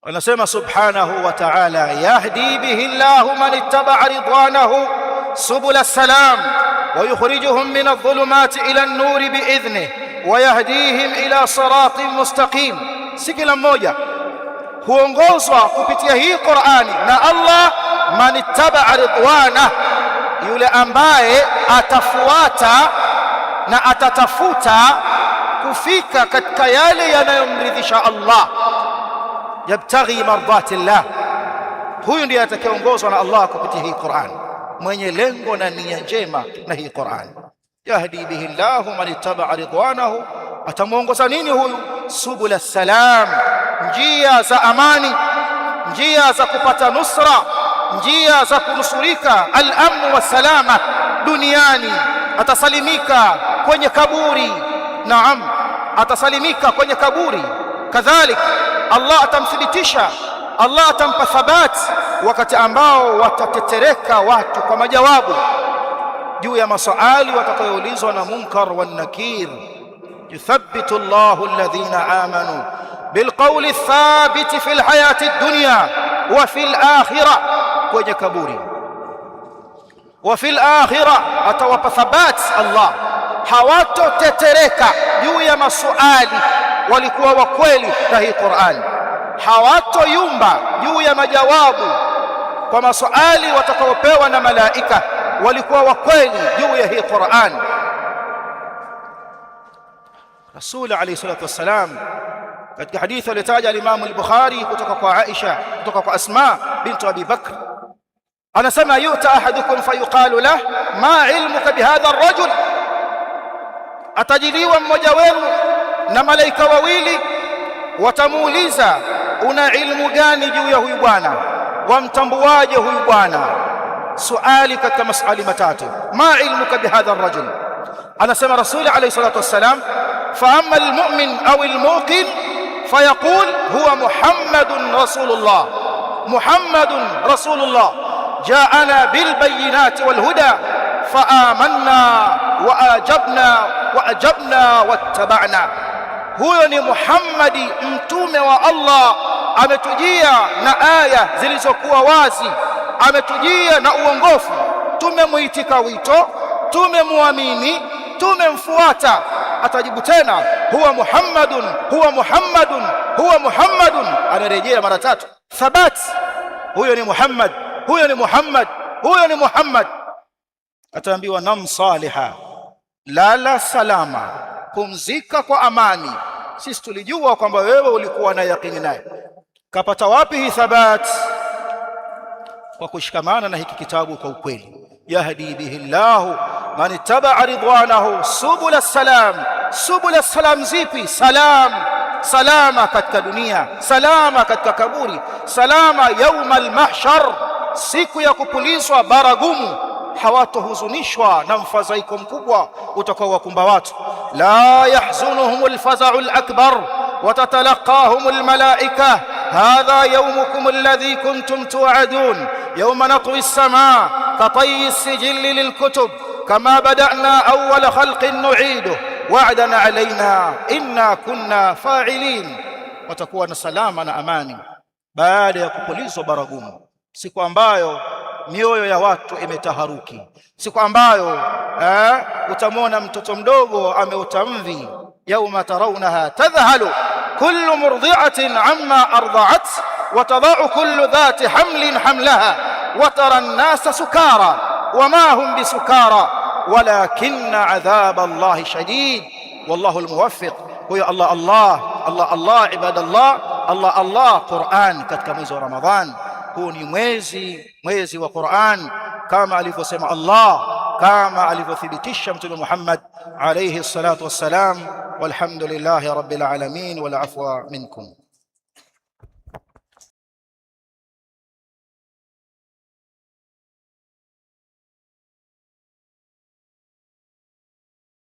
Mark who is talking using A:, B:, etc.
A: Anasema subhanahu wa ta'ala, yahdi bihi Allahu man ittaba'a ridwanahu subul as-salam wa yukhrijuhum min adh-dhulumati ila an-nuri bi'idhnihi wa yahdihim ila siratin mustaqim. Si kila mmoja huongozwa kupitia hii Qur'ani na Allah. Man ittaba'a ridwanahu, yule ambaye atafuata na atatafuta kufika katika yale yanayomridhisha Allah, yabtaghi mardati Allah, huyu ndiye atakayeongozwa na Allah kupitia hii Qur'an, mwenye lengo na nia njema na hii Qur'an. Yahdi bihi Allahu man ittaba'a ridwanahu, atamuongoza nini huyu? Subul salam, njia za amani, njia za kupata nusra, njia za kunusurika, al-amn wa salama duniani. Atasalimika kwenye kaburi, naam, atasalimika kwenye kaburi. Kadhalika Allah atamthibitisha, Allah atampa thabati wakati ambao watatetereka watu kwa majawabu juu ya maswali watakayoulizwa na Munkar wa Nakir. Yuthabbitu Allahu alladhina amanu bilqawli thabiti fil hayati dunya wa fil akhirah, kwenye kaburi. Wa fil akhirah, atawapa thabati Allah, hawatotetereka juu ya maswali, walikuwa wa kweli na hii Qur'an. Hawatoyumba juu ya majawabu kwa maswali watakaopewa na malaika, walikuwa wa kweli juu ya hii Qur'an. Rasul alayhi salatu wassalam katika hadithi aliyotaja al-Imam al-Bukhari kutoka kwa Aisha, kutoka kwa Asma bint Abi Bakr, anasema yuta ahadukum fayuqalu lahu ma ilmuka bihadha ar-rajul, atajiliwa mmoja wenu na malaika wawili, watamuuliza una ilmu gani juu ya huyu bwana, wamtambuaje huyu bwana? Suali katika maswali matatu, ma ilmuka bihadha ar-rajul. Anasema Rasul alayhi salatu wassalam, fa amma al-mu'min aw al-muqin fayaqul huwa Muhammadun Rasulullah, Muhammadun Rasulullah ja'ana bil bayyinati wal huda fa amanna wa ajabna wattaba'na. Huyo ni Muhammadi, mtume wa Allah, ametujia na aya zilizokuwa wazi, ametujia na uongofu, tumemuitika wito, tumemuamini, tumemfuata. Atajibu tena huwa Muhammadun, huwa Muhammadun, huwa Muhammadun, anarejea mara tatu. Thabat, huyo ni Muhammad, huyo ni Muhammad, huyo ni Muhammad. Ataambiwa nam saliha, lala salama, pumzika kwa amani, sisi tulijua kwamba wewe ulikuwa na yakini naye. Kapata wapi hii thabat? Kwa kushikamana na hiki kitabu kwa ukweli. Yahdi bihi Allahu man ittaba'a ridwanahu subul as-salam. Subul as-salam zipi? Salam, salama katika dunia, salama katika kaburi, salama yauma al-mahshar, siku ya kupulizwa baragumu. Hawatohuzunishwa na mfadhaiko mkubwa utakao wakumba watu. La yahzunuhum al-faza'u al-akbar wa tatalaqahum al-malaika hadha yawmukum alladhi kuntum tu'adun yawma natwi as-samaa katayyi as-sijilli lil-kutub kama bada'na awwala khalqin nu'iduhu wa'dan 'alayna inna kunna fa'ilin. Watakuwa na salama na amani baada ya kupulizwa baragumu, siku ambayo mioyo ya watu imetaharuki, siku ambayo utamwona mtoto mdogo ameutamvi. Yauma tarawnaha tadhhalu kullu murdi'atin amma arda'at wa tada'u kullu dhati hamlin hamlaha wa tara an-nasa sukara wama hum bisukara walakinna 'adhaba Allahi shadid wallahu al-muwaffiq. Huyo Allah Allah Allah Allah ibadallah, Allah Allah Qur'an katika mwezi wa Ramadhan. Huu ni mwezi wa Qur'an kama alivyosema Allah, kama alivyothibitisha Mtume Muhammad alayhi salatu wassalam. Walhamdulillahi rabbil alamin wal afwa minkum.